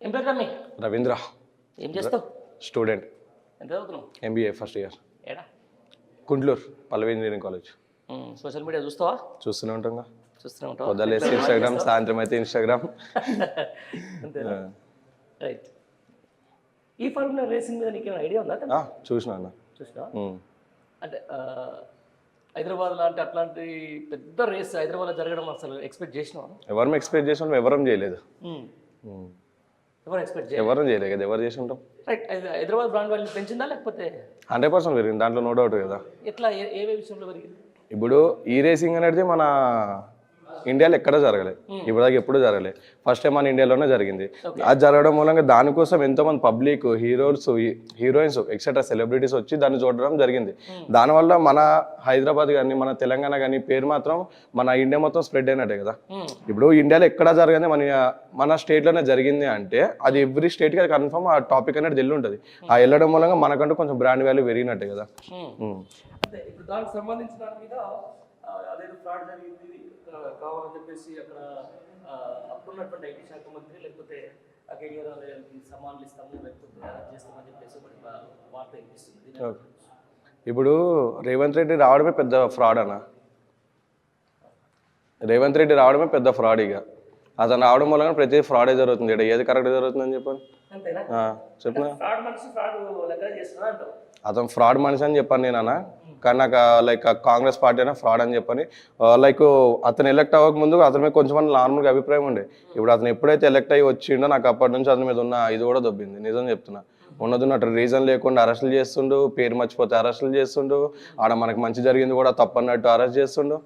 ఏం పేరు రమ్మి? రవీంద్ర. ఏం చేస్తావు? స్టూడెంట్. ఎంత చదువుతున్నావు? MBA first year. ఏడా? గుంటూరు పల్లవి ఇంజనీరింగ్ కాలేజ్. సోషల్ మీడియా చూస్తావా? చూస్తూనే ఉంటాం. చూస్తూనే ఉంటావా? పొద్దులేసి ఇన్స్టాగ్రామ్, సాయంత్రం అయితే ఇన్స్టాగ్రామ్. అంతేనా? రైట్. ఈ ఫార్ములా రేసింగ్ మీద నీకు ఐడియా ఉందా? చూసినా అన్న. చూసినా అంటే హైదరాబాద్లో అంటే అట్లాంటి పెద్ద రేస్ హైదరాబాద్లో జరగడం అసలు ఎక్స్పెక్ట్ చేసినావా? ఎవరు ఎక్స్పెక్ట్ చేసినాం, ఎవరం చేయలేదు. ఎవరు ఎక్స్పెక్ట్ చేయలేదు? ఎవరం చేయలేదు కదా, ఎవరు చేసి ఉంటాం. రైట్. హైదరాబాద్ బ్రాండ్ వాల్యూ పెంచిందా లేకపోతే? 100% పెరిగింది, దాంట్లో నో డౌట్ కదా. ఎట్లా ఏ విషయంలో పెరిగింది? ఇప్పుడు ఈ రేసింగ్ అనేది మన ఇండియాలో ఎక్కడ జరగలేదు, ఇప్పటిదాకా ఎప్పుడు జరగలేదు. ఫస్ట్ టైం మన ఇండియాలోనే జరిగింది. అది జరగడం మూలంగా దానికోసం ఎంతోమంది public, heroes, heroines etcetera celebrities వచ్చి దాన్ని చూడడం జరిగింది. దానివల్ల మన హైదరాబాద్ కానీ మన తెలంగాణ కానీ పేరు మాత్రం మన ఇండియా మొత్తం స్ప్రెడ్ అయినట్టే కదా. ఇప్పుడు ఇండియాలో ఎక్కడ జరగదు, మన స్టేట్లోనే జరిగింది అంటే అది ఎవ్రీ స్టేట్కి అది కన్ఫర్మ్ ఆ టాపిక్ అనేది వెళ్ళి ఉంటుంది. ఆ వెళ్ళడం మూలంగా మనకంటూ కొంచెం బ్రాండ్ వాల్యూ పెరిగినట్టే కదా. ఇప్పుడు దానికి సంబంధించిన దాని మీద అదేదో ఫ్రాడ్ జరిగింది కావాలని చెప్పేసి అక్కడ అప్పుడున్నటువంటి IT శాఖ మంత్రి లేకపోతే సమాన్లు ఇస్తాము లేకపోతే చేస్తామని చెప్పేసి వార్త వినిపిస్తుంది. ఇప్పుడు రేవంత్ రెడ్డి రావడమే పెద్ద ఫ్రాడ్ అన్న. రేవంత్ రెడ్డి రావడమే పెద్ద ఫ్రాడ్. ఇక అతను రావడం వల్ల ప్రతి ఫ్రాడే జరుగుతుంది. ఇక్కడ ఏది కరెక్ట్ జరుగుతుందని చెప్పండి. చెప్పిన అతను ఫ్రాడ్ మనిషి అని చెప్పాను నేను అన్న. కానీ నాకు లైక్ కాంగ్రెస్ పార్టీ అయినా ఫ్రాడ్ అని చెప్పని లైక్ అతను ఎలక్ట్ అవ్వక ముందు అతని మీద కొంచెం నార్మల్గా అభిప్రాయం ఉండే. ఇప్పుడు అతను ఎప్పుడైతే ఎలక్ట్ అయ్యి వచ్చిండో నాకు అప్పటి నుంచి అతని మీద ఉన్న ఇది కూడా దొబ్బింది. నిజం చెప్తున్నా. ఉన్నట్టు రీజన్ లేకుండా అరెస్టులు చేస్తుండు, పేరు మర్చిపోతే అరెస్టులు చేస్తుండు, ఆడ మనకు మంచి జరిగింది కూడా తప్పన్నట్టు అరెస్ట్ చేస్తుండు.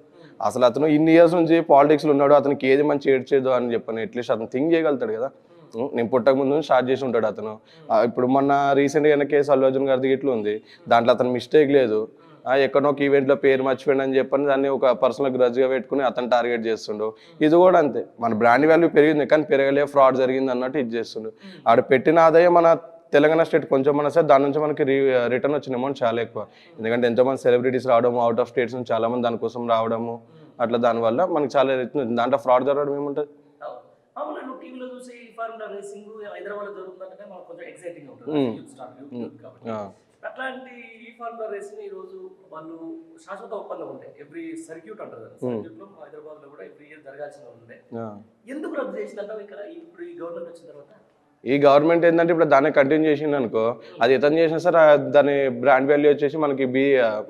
అసలు అతను ఇన్ని ఇయర్స్ నుంచి పాలిటిక్స్లో ఉన్నాడు, అతనికి ఏది మంచి ఏడ్చేదో అని చెప్పని అట్లీస్ట్ అతను థింక్ చేయగలుగుతాడు కదా. నేను పుట్టక ముందు స్టార్ట్ చేసి ఉంటాడు అతను. ఇప్పుడు మొన్న రీసెంట్గా కేసు అల్లు అర్జున్ గారిది ఇట్లా ఉంది, దాంట్లో అతను మిస్టేక్ లేదు. ఎక్కడో ఒక ఈవెంట్లో పేరు మర్చిపోయింది అని చెప్పని దాన్ని ఒక పర్సనల్ గ్రజ్గా పెట్టుకుని అతను టార్గెట్ చేస్తుండు. ఇది కూడా అంతే, మన బ్రాండ్ వాల్యూ పెరిగింది కానీ పెరగలే, ఫ్రాడ్ జరిగింది అన్నట్టు ఇది చేస్తుండు. ఆడ పెట్టిన ఆదాయం మన తెలంగాణ స్టేట్ కొంచెం మన సార్ దాని నుంచి మనకి రిటర్న్ వచ్చిన అమౌంట్ చాలా ఎక్కువ. ఎందుకంటే ఎంతోమంది సెలబ్రిటీస్ రావడము, అవుట్ ఆఫ్ స్టేట్స్ నుంచి చాలామంది దానికోసం రావడము, అట్లా దానివల్ల మనకి చాలా రిటర్న్. దాంట్లో ఫ్రాడ్ జరగడం ఏముంటుంది. అట్లాంటి ఈ ఫార్ములా రేస్ ని ఈ రోజు వాళ్ళు శాశ్వత ఒప్పందం ఉంటాయి. ఎవ్రీ సర్క్యూట్ అంటారు కదా, సర్క్యూట్ లో హైదరాబాద్ లో కూడా ఎవ్రీ ఇయర్ జరగాల్సిన ఉండే. ఎందుకు రద్దు చేసినంటావు ఇక్కడ ఇప్పుడు ఈ గవర్నమెంట్ వచ్చిన తర్వాత? ఈ గవర్నమెంట్ ఏంటంటే ఇప్పుడు దాన్ని కంటిన్యూ చేసింది అనుకో, అది ఎతను చేసినా సరే దాని బ్రాండ్ వాల్యూ వచ్చేసి మనకి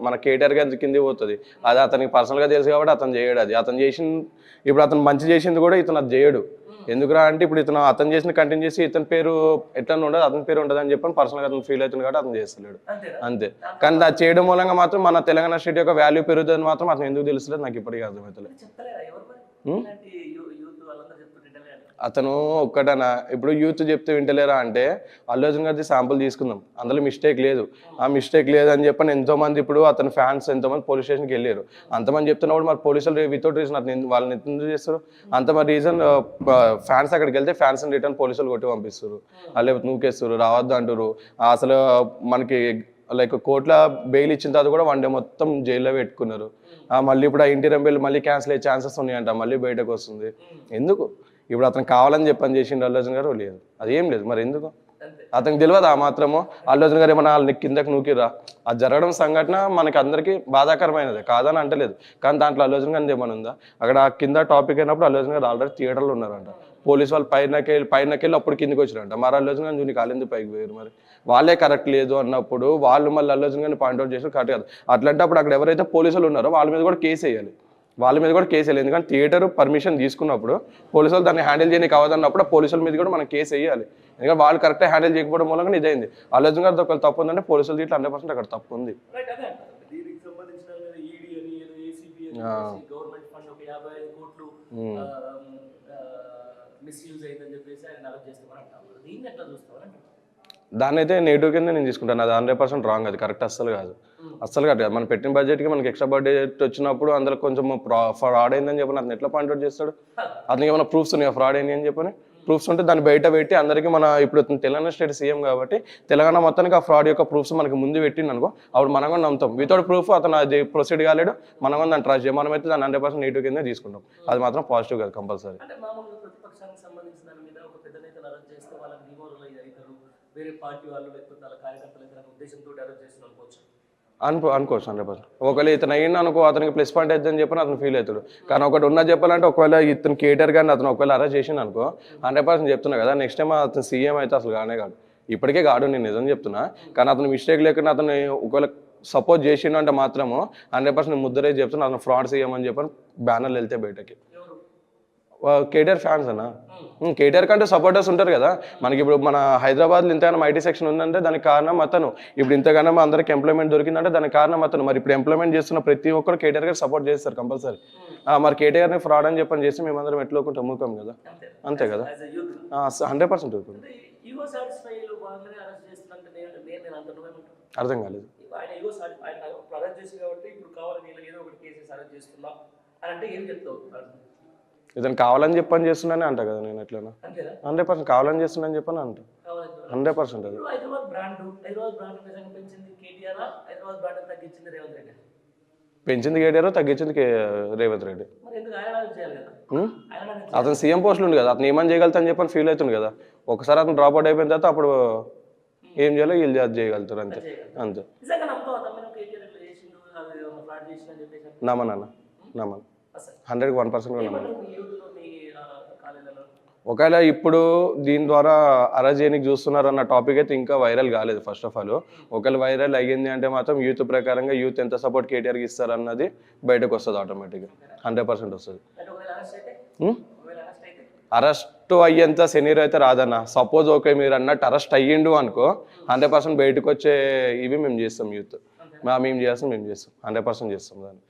మన కేటీఆర్ గారి కింద పోతుంది. అది అతనికి పర్సనల్గా తెలుసు కాబట్టి అతను చేయడు. అది అతను ఇప్పుడు అతను మంచి చేసింది కూడా ఇతను అది చేయడు. ఎందుకురా అంటే ఇప్పుడు అతను చేసిన కంటిన్యూ చేసి ఇతని పేరు ఎట్లా ఉండదు, అతని పేరు ఉండదు అని చెప్పని పర్సనల్గా అతను ఫీల్ అవుతుంది కాబట్టి అతను చేస్తలేడు అంతే. కానీ అది చేయడం మూలంగా మాత్రం మన తెలంగాణ స్టేట్ యొక్క వాల్యూ పెరుగుతుంది మాత్రం అతను ఎందుకు తెలుస్తలేదు నాకు ఇప్పటికీ అర్థమవుతలేదు. అతను ఒక్కటనా ఇప్పుడు యూత్ చెప్తే వింటలేరా అంటే అల్లు అర్జున్ గారిది శాంపుల్ తీసుకుందాం, అందులో మిస్టేక్ లేదు. ఆ మిస్టేక్ లేదని చెప్పని ఎంతోమంది ఇప్పుడు అతని ఫ్యాన్స్ ఎంతోమంది పోలీస్ స్టేషన్కి వెళ్ళారు. అంతమంది చెప్తున్నప్పుడు మరి పోలీసులు వితౌట్ రీజన్ అతను వాళ్ళని ఎందుకు చేస్తారు? అంత మరి రీజన్ ఫ్యాన్స్ అక్కడికి వెళ్తే ఫ్యాన్స్ రిటర్న్ పోలీసులు కొట్టి పంపిస్తారు, లేకపోతే నూకేస్తారు, రావద్దు అంటారు. అసలు మనకి లైక్ కోర్టులో బెయిల్ ఇచ్చిన తర్వాత కూడా 1 డే మొత్తం జైల్లో పెట్టుకున్నారు. మళ్ళీ ఇప్పుడు ఆ ఇంటీరియర్ బెయిల్ మళ్ళీ క్యాన్సిల్ అయ్యే ఛాన్సెస్ ఉన్నాయంట, మళ్ళీ బయటకు వస్తుంది. ఎందుకు? ఇప్పుడు అతను కావాలని చెప్పని చేసిండు అల్లు అర్జున్ గారు లేదు, అది ఏం లేదు. మరి ఎందుకు అతనికి తెలియదు ఆ మాత్రము? అల్లు అర్జున్ గారు ఏమన్నా వాళ్ళని కిందకి నూకిరా? అది జరగడం సంఘటన మనకి అందరికీ బాధాకరమైనది, కాదని అంటలేదు. కానీ దాంట్లో అల్లు అర్జున్ గారిది ఏమైనా ఉందా? అక్కడ కింద టాపిక్ అయినప్పుడు అల్లు అర్జున్ గారు ఆల్రెడీ థియేటర్లో ఉన్నారంట. పోలీసు వాళ్ళు పైనకెళ్ళి అప్పుడు కిందకి వచ్చినారంట. మరి అల్లు అర్జున్ గారిని చూనికి వాళ్ళెందుకు పైకి పోయారు? మరి వాళ్ళే కరెక్ట్ లేదు అన్నప్పుడు వాళ్ళు మళ్ళీ అల్లు అర్జున్ గారిని పాయింట్అవుట్ చేసి కరెక్ట్ కాదు. అట్లాంటి అప్పుడు అక్కడ ఎవరైతే పోలీసులు ఉన్నారో వాళ్ళ మీద కూడా కేసు వేయాలి. ఎందుకంటే థియేటర్ పర్మిషన్ తీసుకున్నప్పుడు పోలీసులు దాన్ని హ్యాండిల్ చేయడానికి అవ్వదన్నప్పుడు పోలీసుల మీద కూడా మనం కేసు వేయాలి. ఎందుకంటే వాళ్ళు కరెక్ట్గా హ్యాండిల్ చేయకపోవడం మూలంగా ఇదైంది. అల్లు అర్జున్ గారితో ఒకవేళ తప్పు ఉందంటే పోలీసులు దీంట్లో 100% అక్కడ తప్పు ఉంది. దాన్ని అయితే నెగిటివ్ కింద నేను తీసుకుంటాను. అది 100% రాంగ్, అది కరెక్ట్ అస్సలు కాదు. మనం పెట్టిన బడ్జెట్కి మనకి ఎక్స్ట్రా బడ్జెట్ వచ్చినప్పుడు అందులో కొంచెం ఫ్రాడ్ అయిందని చెప్పని అతను ఎట్లా పాయింట్అవుట్ చేస్తాడు? అతనికి ఏమైనా ప్రూఫ్స్ ఉన్నాయా ఫ్రాడ్ అయింది అని చెప్పని? ప్రూఫ్స్ ఉంటే దాన్ని బయట పెట్టి అందరికీ ఇప్పుడు తెలంగాణ స్టేట్ సీఎం కాబట్టి తెలంగాణ మొత్తానికి ఆ ఫ్రాడ్ యొక్క ప్రూఫ్స్ మనకి ముందు పెట్టింది అనుకో, అప్పుడు మనం కూడా నమ్ముతాం. వితౌట్ ప్రూఫ్ అతను అది ప్రొసీడ్ కాలేడు, మనం కూడా దాన్ని ట్రస్ట్ చేయం. మనమైతే దాన్ని 100% నెగిటివ్ కింద తీసుకుంటాం. అది మాత్రం పాజిటివ్ కాదు కంపల్సరీ. డిమోరలైజ్ అవుతారు, వేరే పార్టీ వాళ్ళు లేకపోతే వాళ్ళ కార్యకర్తలు ఇతర ఉద్దేశంతో అరెస్ట్ చేస్తున్నారు అనుకోవచ్చు. అనుకోవచ్చు 100%. ఒకవేళ ఇతను అయ్యింది అనుకో అతనికి ప్లస్ పాయింట్ అవుతుందని చెప్పని అతను ఫీల్ అవుతాడు. కానీ ఒకటి ఉన్నది చెప్పాలంటే ఒకవేళ ఇతను కేటీఆర్ గారిని అతను ఒకవేళ అరెస్ట్ చేసిండు అనుకో 100% చెప్తున్నా కదా, నెక్స్ట్ టైం అతను సీఎం అయితే అసలు కానే కాదు. ఇప్పటికే కాడు, నేను నిజం చెప్తున్నా. కానీ అతను మిస్టేక్ లేకుండా అతను ఒకవేళ సపోర్ట్ చేసిండు అంటే మాత్రము 100% ముద్దరే చెప్తున్నా అతను ఫ్రాడ్ సీఎం అని చెప్పని బ్యానర్లు వెళ్తే బయటకి. కేటీఆర్ ఫ్యాన్స్ అన్న, కేటీఆర్ కంటే సపోర్టర్స్ ఉంటారు కదా మనకి. ఇప్పుడు మన హైదరాబాద్లో ఇంతగానో ఐటీ సెక్షన్ ఉందంటే దానికి కారణం అతను. ఇప్పుడు ఇంతగానో అందరికి ఎంప్లాయ్మెంట్ దొరికిందంటే దానికి కారణం అతను. మరి ఇప్పుడు ఎంప్లాయ్మెంట్ చేస్తున్న ప్రతి ఒక్కరు కేటీఆర్ గారు సపోర్ట్ చేస్తారు కంపల్సరీ. మరి కేటీఆర్ని ఫ్రాడ్ అని చెప్పని చేసి మేమందరం ఎట్లా ఒకటి అమ్ముకోం కదా, అంతే కదా. 100% ఊరుకుంటాం. అర్థం కాలేదు. ఆయన ఈగో ఆయన అరెస్ట్ చేసి కాబట్టి ఇప్పుడు కావాలని ఏదో ఒకటి కేసెస్ అరెస్ట్ చేస్తున్నాం అని అంటే ఏం చెప్తావు? ఇతను కావాలని చెప్పని చేస్తున్నానే అంట కదా నేను ఎట్లనా. 100% కావాలని చేస్తున్నాను చెప్పని అంట. 100% అది. హైదరాబాద్ బ్రాండ్ నిజంగా పెంచింది కేటీఆర్, హైదరాబాద్ బ్రాండ్ తగ్గించింది రేవంత్ రెడ్డి. పెంచింది కేటీఆర్, తగ్గించింది రేవంత్ రెడ్డి. మరి ఎందుకు ఆయన చేయాలి కదా? అతను సీఎం పోస్టులు ఉంది కదా, అతను ఏమని చేయగలుగుతా అని చెప్పని ఫీల్ అవుతుంది కదా. ఒకసారి అతను డ్రాప్ అవుట్ అయిపోయిన తర్వాత అప్పుడు ఏం చేయాలో వీళ్ళు అది చేయగలుగుతారు, అంతే అంతే. నమ్మనన్న, నమ్మను. 100% కూడా నమ్మను. ఒకవేళ ఇప్పుడు దీని ద్వారా అరెస్ట్ చేయడానికి చూస్తున్నారు అన్న టాపిక్ అయితే ఇంకా వైరల్ కాలేదు ఫస్ట్ ఆఫ్ ఆల్. ఒకవేళ వైరల్ అయ్యింది అంటే మాత్రం యూత్ ప్రకారంగా యూత్ ఎంత సపోర్ట్ కేటీఆర్కి ఇస్తారు అన్నది బయటకు వస్తుంది ఆటోమేటిక్గా. 100% వస్తుంది. అరెస్ట్ అయ్యేంత సెనీర్ అయితే రాదన్న. సపోజ్ ఓకే మీరు అన్నట్టు అరెస్ట్ అయ్యిండు అనుకో 100% బయటకు వచ్చే ఇవి మేము చేస్తాం. యూత్ మేము చేస్తాం 100% చేస్తాం దాన్ని.